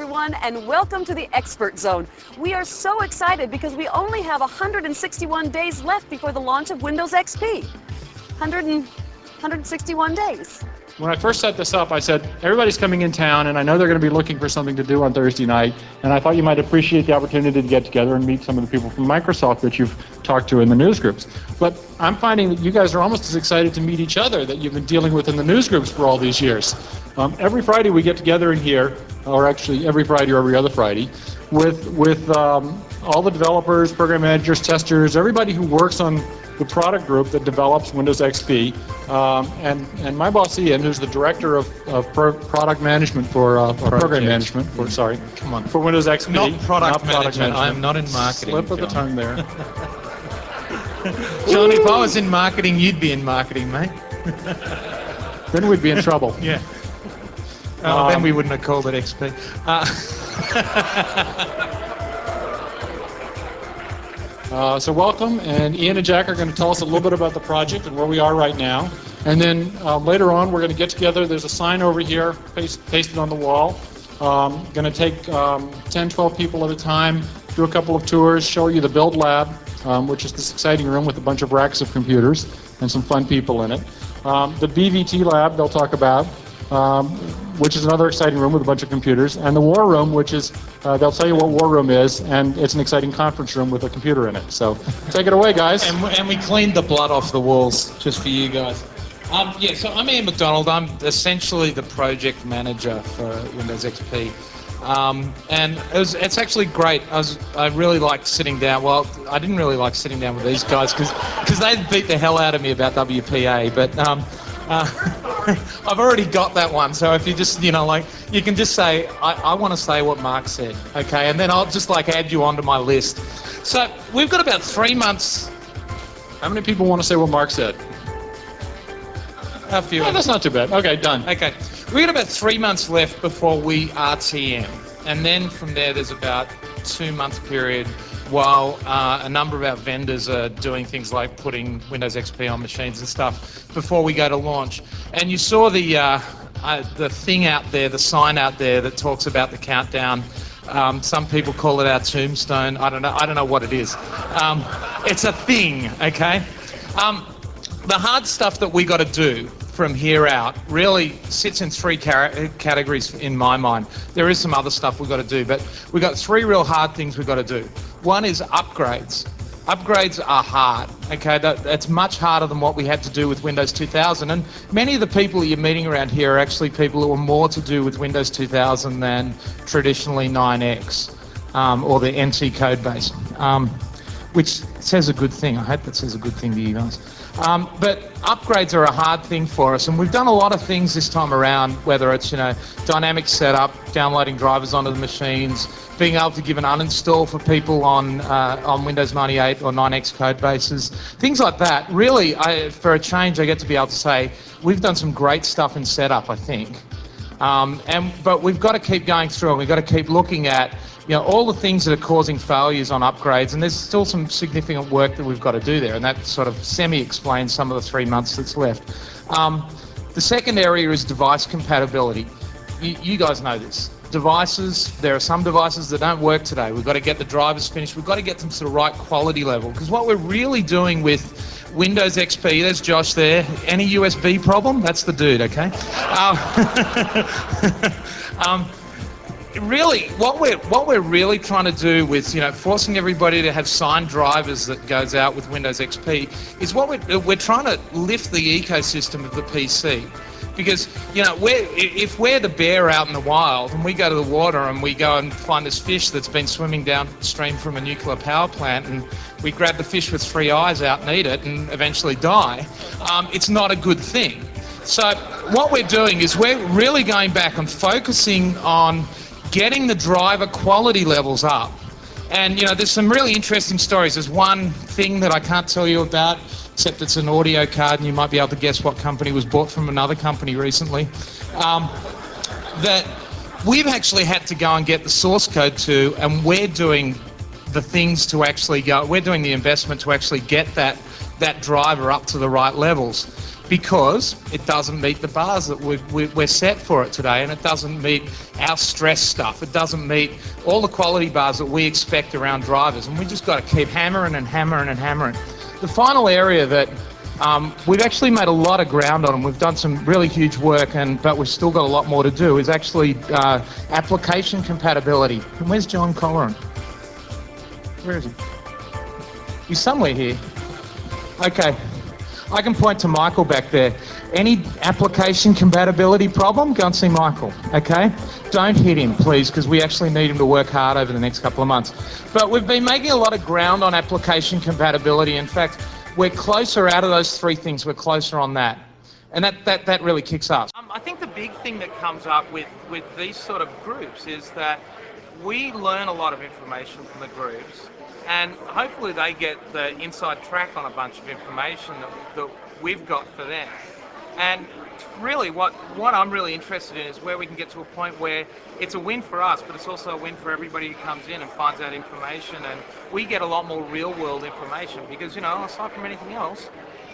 everyone, and welcome to the Expert Zone. We are so excited because we only have 161 days left before the launch of Windows XP. 161 days. When I first set this up, I said, everybody's coming in town, and I know they're going to be looking for something to do on Thursday night, and I thought you might appreciate the opportunity to get together and meet some of the people from Microsoft that you've talked to in the news groups. But I'm finding that you guys are almost as excited to meet each other that you've been dealing with in the news groups for all these years. Every Friday we get together in here, or actually every Friday or every other Friday, with all the developers, program managers, testers, everybody who works on the product group that develops Windows XP, and my boss Ian, who's the director of product management for program management for for Windows XP. Not product management. I'm not in marketing. Slip of the tongue there. John, if I was in marketing, you'd be in marketing, mate. Then we'd be in trouble. Yeah. Then we wouldn't have called it XP. So welcome, and Ian and Jack are going to tell us a little bit about the project and where we are right now. And then later on, we're going to get together. There's a sign over here pasted on the wall. Going to take 10, 12 people at a time, do a couple of tours, show you the build lab, which is this exciting room with a bunch of racks of computers and some fun people in it. The BVT lab they'll talk about, which is another exciting room with a bunch of computers, and the war room, which is, they'll tell you what war room is, and it's an exciting conference room with a computer in it. So take it away, guys. And we cleaned the blood off the walls just for you guys. Yeah, so I'm Ian McDonald. I'm essentially the project manager for Windows XP. And it's actually great. I really liked sitting down. Well, I didn't really like sitting down with these guys because they beat the hell out of me about WPA, but I've already got that one, so if you just, you can just say, I want to say what Mark said, okay, and then I'll just add you onto my list. So we've got about 3 months. How many people want to say what Mark said? A few. Oh, that's not too bad. Okay, done. Okay, we've got about 3 months left before we RTM, and then from there's about 2 month period while a number of our vendors are doing things like putting Windows XP on machines and stuff before we go to launch. And you saw the thing out there, the sign out there that talks about the countdown. Some people call it our tombstone. I don't know what it is. It's a thing, okay? The hard stuff that we got to do from here out really sits in three categories in my mind. There is some other stuff we've got to do, but we've got 3 real hard things we've got to do. One is upgrades. Upgrades are hard, okay? That's much harder than what we had to do with Windows 2000, and many of the people that you're meeting around here are actually people who are more to do with Windows 2000 than traditionally 9X or the NT code base, which says a good thing. I hope that says a good thing to you guys. But upgrades are a hard thing for us, and we've done a lot of things this time around, whether it's dynamic setup, downloading drivers onto the machines, being able to give an uninstall for people on Windows 98 or 9X code bases, things like that. Really, for a change, I get to be able to say we've done some great stuff in setup, I think. But we've got to keep going through, and we've got to keep looking at all the things that are causing failures on upgrades, and there's still some significant work that we've got to do there, and that sort of semi-explains some of the 3 months that's left. The second area is device compatibility. You guys know this. Devices, there are some devices that don't work today. We've got to get the drivers finished. We've got to get them to the right quality level, because what we're really doing with Windows XP, there's Josh there. Any USB problem? That's the dude, okay? Really, what we're really trying to do with forcing everybody to have signed drivers that goes out with Windows XP is what we're trying to lift the ecosystem of the PC. Because if we're the bear out in the wild and we go to the water and we go and find this fish that's been swimming downstream from a nuclear power plant, and we grab the fish with 3 eyes out and eat it and eventually die, it's not a good thing. So what we're doing is we're really going back and focusing on getting the driver quality levels up. And there's some really interesting stories. There's one thing that I can't tell you about, except it's an audio card, and you might be able to guess what company was bought from another company recently, that we've actually had to go and get the source code to, and we're doing the things to actually we're doing the investment to actually get that driver up to the right levels. because it doesn't meet the bars that we're set for it today, and it doesn't meet our stress stuff. It doesn't meet all the quality bars that we expect around drivers, and we just got to keep hammering and hammering and hammering. The final area that we've actually made a lot of ground on, and we've done some really huge work, but we've still got a lot more to do, is actually application compatibility. And where's John Colleran? Where is he? He's somewhere here. Okay. I can point to Michael back there. Any application compatibility problem, go and see Michael, okay? Don't hit him, please, because we actually need him to work hard over the next couple of months. But we've been making a lot of ground on application compatibility. In fact, we're closer out of those three things. We're closer on that. And that really kicks us. I think the big thing that comes up with these sort of groups is that we learn a lot of information from the groups, and hopefully they get the inside track on a bunch of information that we've got for them. And really what I'm really interested in is where we can get to a point where it's a win for us, but it's also a win for everybody who comes in and finds out information, and we get a lot more real world information because, you know, aside from anything else,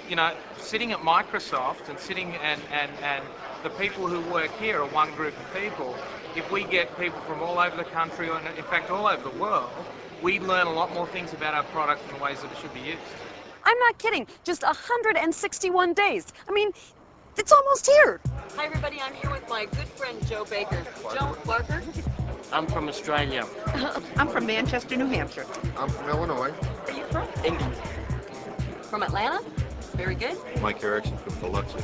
you know, sitting at Microsoft and sitting and the people who work here are one group of people. If we get people from all over the country, or in fact all over the world, we learn a lot more things about our product and ways that it should be used. I'm not kidding. Just 161 days. I mean, it's almost here. Hi, everybody. I'm here with my good friend, Joe Baker. Joe Barker? I'm from Australia. I'm from Manchester, New Hampshire. I'm from Illinois. Where are you from? England. From Atlanta? Very good. Mike Erickson from Biloxi.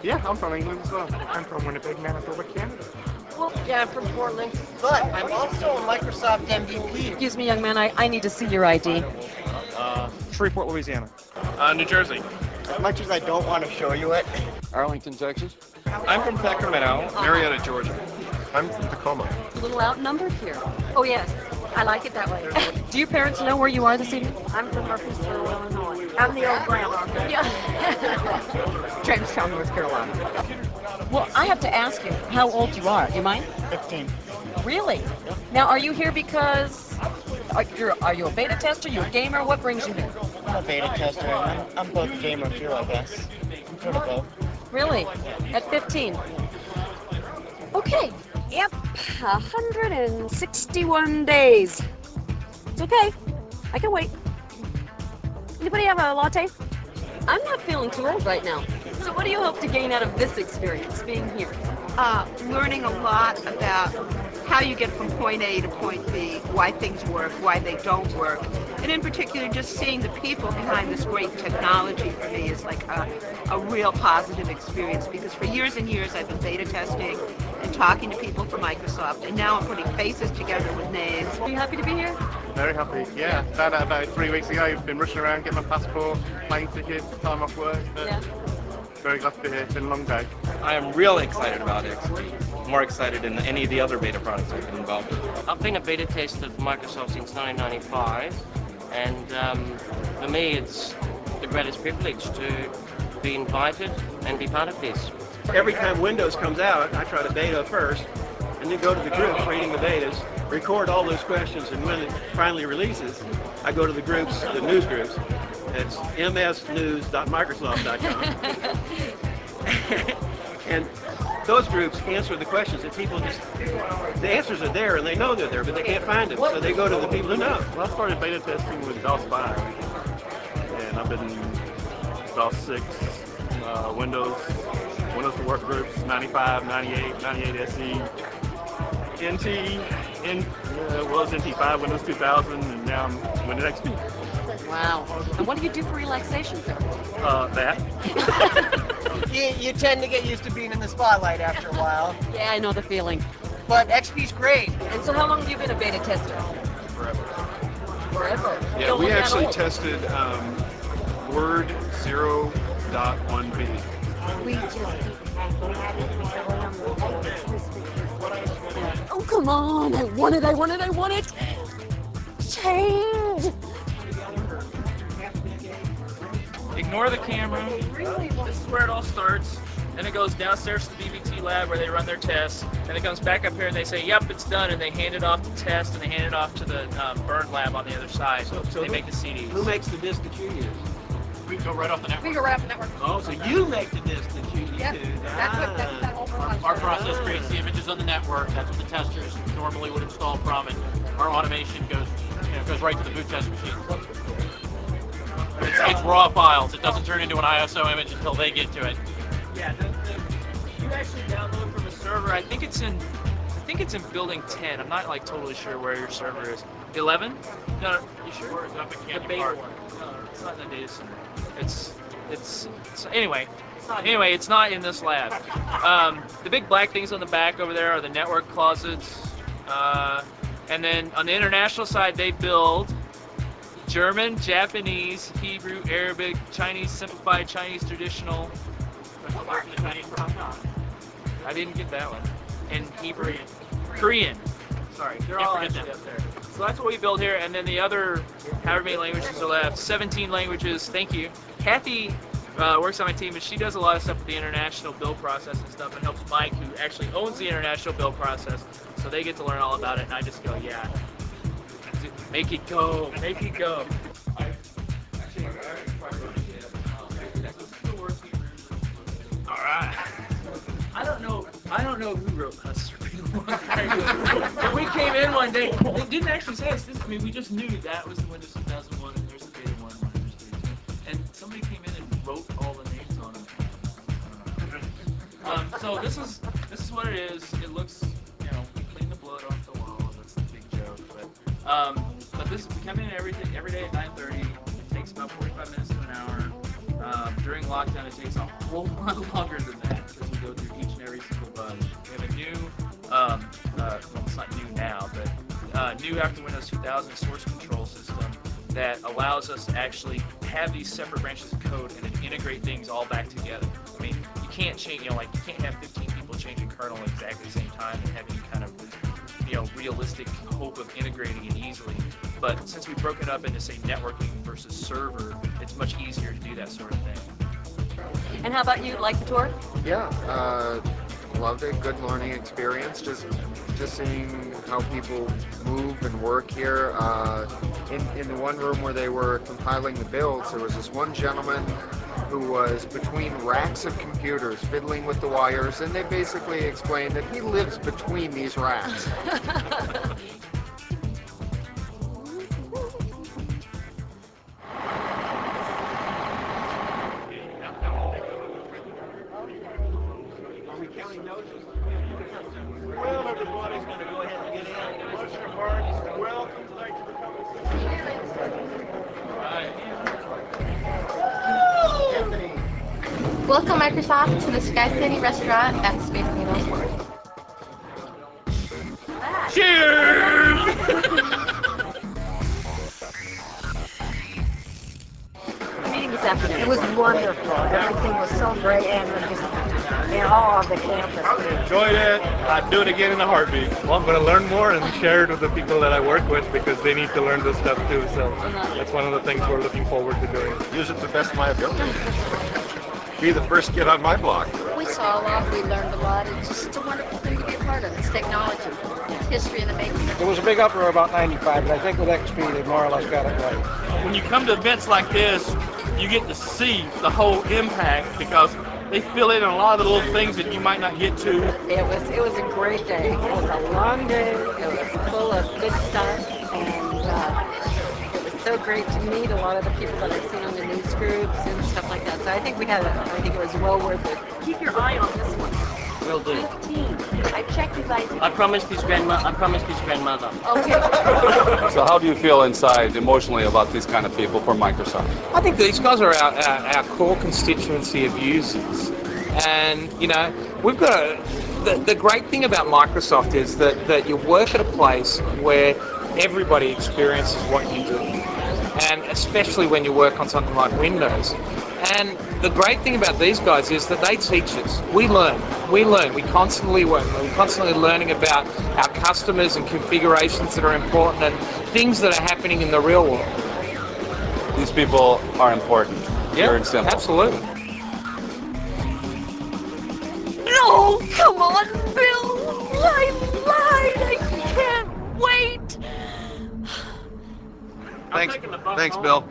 Yeah, I'm from England as well. I'm from Winnipeg, Manitoba, Canada. Well, yeah, I'm from Portland, but I'm also a Microsoft MVP. Excuse me, young man, I need to see your ID. Shreveport, Louisiana. New Jersey. As much as I don't want to show you it. Arlington, Texas. I'm from Sacramento. Marietta, Georgia. I'm from Tacoma. A little outnumbered here. Oh, yes. I like it that way. Do your parents know where you are this evening? I'm from Murfreesboro, Illinois. I'm the old grandma. Yeah. Jamestown, North Carolina. Well, I have to ask you how old you are. You mind? 15. Really? Now, are you here because are you a beta tester? You a gamer? What brings you here? I'm a beta tester, and I'm both a gamer too, I guess. I'm sort of both. Really? At 15? Okay. Yep. 161 days. It's okay. I can wait. Anybody have a latte? I'm not feeling too old right now. So what do you hope to gain out of this experience, being here? Learning a lot about how you get from point A to point B, why things work, why they don't work, and in particular just seeing the people behind this great technology for me is like a real positive experience, because for years and years I've been beta testing and talking to people from Microsoft, and now I'm putting faces together with names. Are you happy to be here? Very happy, yeah. Found out about it 3 weeks ago. I've been rushing around, getting my passport, plane tickets, time off work. Yeah. Very glad to be here. It's been a long day. I am really excited about XP. More excited than any of the other beta products I've been involved in. I've been a beta tester of Microsoft since 1995, and for me it's the greatest privilege to be invited and be part of this. Every time Windows comes out, I try to beta first, and then go to the groups reading the betas, record all those questions, and when it finally releases, I go to the groups, the news groups. It's msnews.microsoft.com. And those groups answer the questions that people just, the answers are there and they know they're there, but they can't find them, so they go to the people who know. Well, I started beta testing with DOS 5, and I've been DOS 6, Windows for Work groups, 95, 98, 98 SE, NT, was NT5, Windows 2000, and now I'm Windows XP. Wow. And what do you do for relaxation? That. You tend to get used to being in the spotlight after a while. Yeah, I know the feeling. But XP's great. And so how long have you been a beta tester? Forever. Yeah, we actually tested Word 0.1b. We just Oh, come on. I want it. Change. Ignore the camera. This is where it all starts. Then it goes downstairs to the BBT lab where they run their tests. Then it comes back up here and they say, yep, it's done. And they hand it off to test, and they hand it off to the burn lab on the other side. So they make the CDs. Who makes the disk that you use? We can go right off the network. We go right off the network. Oh, so you make the disk that you need Yep. to. That's what that whole process. Our process creates the images on the network. That's what the testers normally would install from, and our automation goes right to the boot test machine. It's raw files. It doesn't turn into an ISO image until they get to it. Yeah, you actually download from a server. I think it's in building 10. I'm not like totally sure where your server is. 11? No, you sure? Or is it up at The Canyon beta Park? one. No, it's not in the data center. It's anyway. Anyway, it's not in this lab. The big black things on the back over there are the network closets. And then on the international side, they build German, Japanese, Hebrew, Arabic, Chinese simplified, Chinese traditional. I didn't get that one. And Hebrew, Korean. Sorry, they're all actually up there. So that's what we build here. And then the other, however many languages are left, 17 languages. Thank you. Kathy works on my team, and she does a lot of stuff with the international build process and stuff, and helps Mike, who actually owns the international build process. So they get to learn all about it, and I just go, yeah, make it go, make it go. All right. I don't know who wrote us. We came in one day. They didn't actually say us. I mean, we just knew that was the Windows 2001, and there's the Beta 1, Windows 32, and somebody came in and wrote all the names on them. So this is what it is. It looks, we clean the blood off the wall. That's the big joke. But this, we come in every day at 9:30. It takes about 45 minutes to an hour. During lockdown, it takes a whole lot longer than that because we go through each and every single bug. We have a new, well, it's not new now, but new after Windows 2000 source control system that allows us to actually have these separate branches of code and then integrate things all back together. I mean, you can't change, you can't have 15 people changing kernel at exactly the same time and have any kind of, realistic hope of integrating it easily. But since we broke it up into, say, networking versus server, it's much easier to do that sort of thing. And how about you? Like the tour? Yeah, loved it. Good learning experience. Just seeing how people move and work here. In the one room where they were compiling the builds, there was this one gentleman who was between racks of computers fiddling with the wires, and they basically explained that he lives between these racks. Well, everybody's going to go ahead and get in. Watch your marks. Welcome tonight to the Welcome, Microsoft, to the Sky City restaurant at Space Needle. Cheers! This afternoon. It was wonderful. Everything was so great, and we're just in awe of the campus. Enjoyed it. I'd do it again in a heartbeat. Well, I'm going to learn more and share it with the people that I work with because they need to learn this stuff too. So that's one of the things we're looking forward to doing. Use it to the best of my ability. Be the first kid on my block. We saw a lot, we learned a lot. It's just a wonderful thing to be a part of. It's technology. It's history in the making. There was a big uproar about 95, but I think with XP they more or less got it right. When you come to events like this, you get to see the whole impact because they fill in a lot of the little things that you might not get to. It was a great day. It was a long day. It was full of good stuff, and it was so great to meet a lot of the people that I've seen on the news groups and stuff like that. So I think it was well worth it. Keep your eye on this one. Will do. 15. I checked his ID. I promised his grandmother. Okay. So how do you feel inside emotionally about these kind of people from Microsoft? I think these guys are our core constituency of users. And, we've got the great thing about Microsoft is that you work at a place where everybody experiences what you do. And especially when you work on something like Windows. And the great thing about these guys is that they teach us. We learn. We constantly work. We're constantly learning about our customers and configurations that are important and things that are happening in the real world. These people are important. Yeah, Pure and simple. absolutely. No, come on, Bill. I lied. I can't wait. Thanks, Bill.